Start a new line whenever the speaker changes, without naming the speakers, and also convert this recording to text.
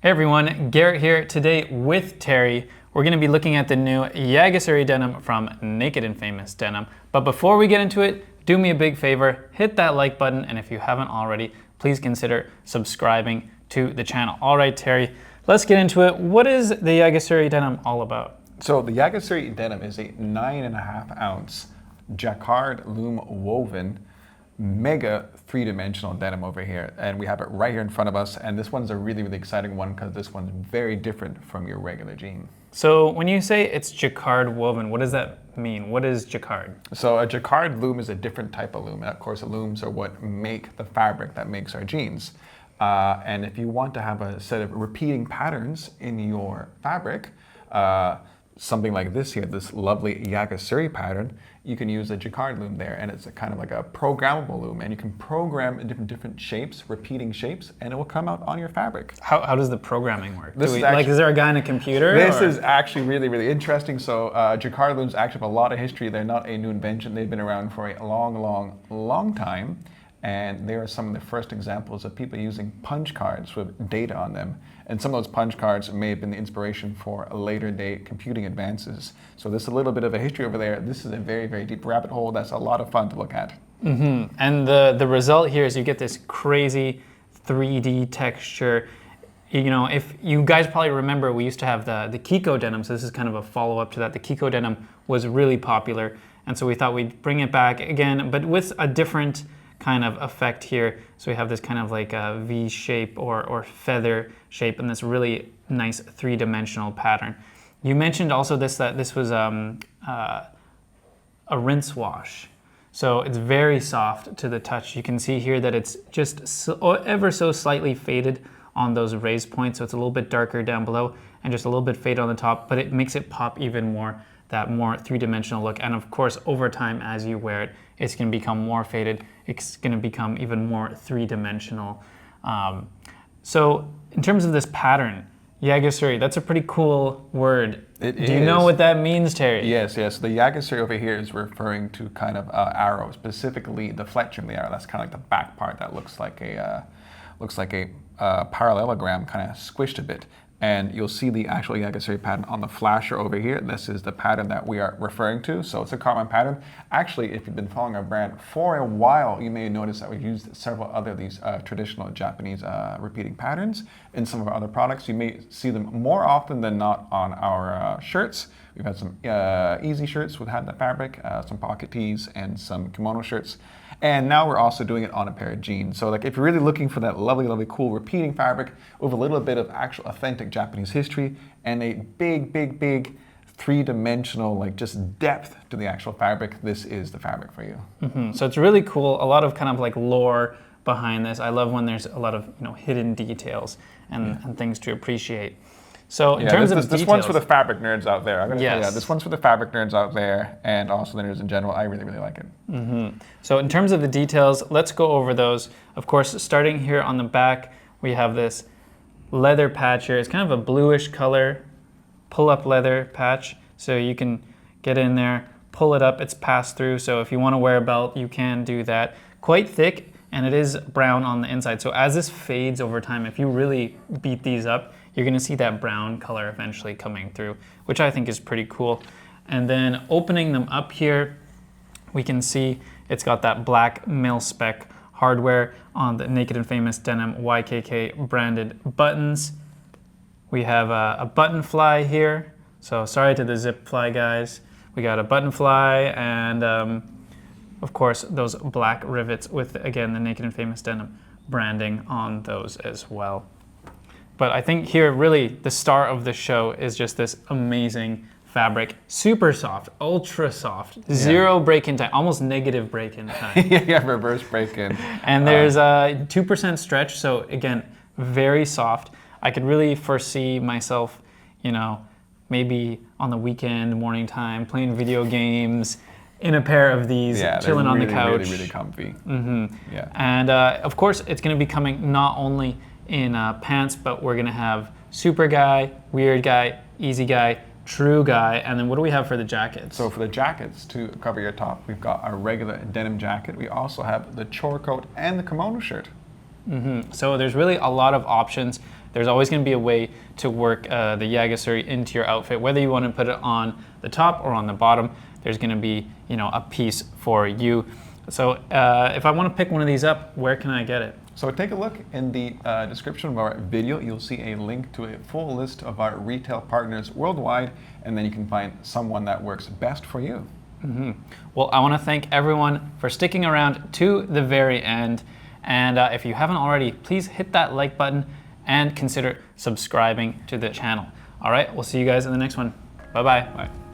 Hey everyone, Garrett here. Today with Terry, we're going to be looking at the new Yagasuri Denim from Naked and Famous Denim. But before we get into it, do me a big favor, hit that like button, and if you haven't already, please consider subscribing to the channel. All right, Terry, let's get into it. What is the Yagasuri Denim all about?
So the Yagasuri Denim is a 9.5 ounce Jacquard loom woven mega three-dimensional denim over here, and we have it right here in front of us. And this one's a really exciting one because this one's very different from your regular jean.
So when you say it's Jacquard woven, what does that mean? What is Jacquard?
So a Jacquard loom is a different type of loom, and of course the looms are what make the fabric that makes our jeans. And if you want to have a set of repeating patterns in your fabric, something like this here, this lovely Yagasuri pattern, you can use a Jacquard loom there, and it's a kind of like a programmable loom, and you can program in different shapes, repeating shapes, and it will come out on your fabric.
How does the programming work?
Is
there a guy in a computer?
This is actually really interesting. So Jacquard looms actually have a lot of history. They're not a new invention. They've been around for a long time. And there are some of the first examples of people using punch cards with data on them. And some of those punch cards may have been the inspiration for later day computing advances. So there's a little bit of a history over there. This is a very deep rabbit hole that's a lot of fun to look at.
Mm-hmm. And the result here is you get this crazy 3D texture. You know, if you guys probably remember, we used to have the Kiko denim, so this is kind of a follow-up to that. The Kiko denim was really popular, and so we thought we'd bring it back again, but with a different kind of effect here. So we have this kind of like a V shape or feather shape and this really nice three-dimensional pattern. You mentioned also that this was a rinse wash. So it's very soft to the touch. You can see here that it's just ever so slightly faded on those raised points. So it's a little bit darker down below and just a little bit faded on the top, but it makes it pop even more, that more three-dimensional look. And of course, over time, as you wear it, it's going to become more faded. It's going to become even more three-dimensional. So in terms of this pattern, Yagasuri, that's a pretty cool word. Do you know what that means, Terry?
Yes. The Yagasuri over here is referring to kind of arrow, specifically the fletching of the arrow. That's kind of like the back part that looks like a parallelogram, kind of squished a bit. And you'll see the actual Yagasuri pattern on the flasher over here. This is the pattern that we are referring to. So it's a common pattern. Actually, if you've been following our brand for a while, you may notice that we've used several other of these traditional Japanese repeating patterns in some of our other products. You may see them more often than not on our shirts. We've had some easy shirts with had the fabric, some pocket tees, and some kimono shirts. And now we're also doing it on a pair of jeans. So like if you're really looking for that lovely, cool repeating fabric with a little bit of actual authentic Japanese history and a big three-dimensional like just depth to the actual fabric, this is the fabric for you.
Mm-hmm. So it's really cool. A lot of kind of like lore behind this. I love when there's a lot of hidden details and things to appreciate. So in terms of
this
details,
one's for the fabric nerds out there. I'm gonna tell you,
yes.
This one's for the fabric nerds out there, and also the nerds in general. I really like it.
Mm-hmm. So in terms of the details, let's go over those. Of course, starting here on the back, we have this leather patch here. It's kind of a bluish color, pull-up leather patch. So you can get in there, pull it up. It's pass-through. So if you want to wear a belt, you can do that. Quite thick, and it is brown on the inside. So as this fades over time, if you really beat these up, you're going to see that brown color eventually coming through, which I think is pretty cool. And then opening them up here, we can see it's got that black mil-spec hardware on the Naked and Famous Denim YKK branded buttons. We have a button fly here. So sorry to the zip fly guys. We got a button fly and of course those black rivets with, again, the Naked and Famous Denim branding on those as well. But I think here really the star of the show is just this amazing fabric. Super soft, ultra soft, zero break-in time, almost negative break-in time.
Yeah, reverse break-in.
And there's a 2% stretch, so again, very soft. I could really foresee myself, maybe on the weekend, morning time, playing video games, in a pair of these, chilling on the couch.
Really comfy.
Mm-hmm.
Yeah.
And of course, it's going to be coming not only in pants, but we're going to have super guy, weird guy, easy guy, true guy, and then what do we have for the jackets?
So for the jackets, to cover your top, we've got our regular denim jacket. We also have the chore coat and the kimono shirt.
So there's really a lot of options. There's always going to be a way to work the Yagasuri into your outfit, whether you want to put it on the top or on the bottom. There's going to be, you know, a piece for you. So if I want to pick one of these up, where can I get it?
So take a look in the description of our video. You'll see a link to a full list of our retail partners worldwide, and then you can find someone that works best for you.
Well, I want to thank everyone for sticking around to the very end. And if you haven't already, please hit that like button and consider subscribing to the channel. All right, we'll see you guys in the next one. Bye-bye.
Bye.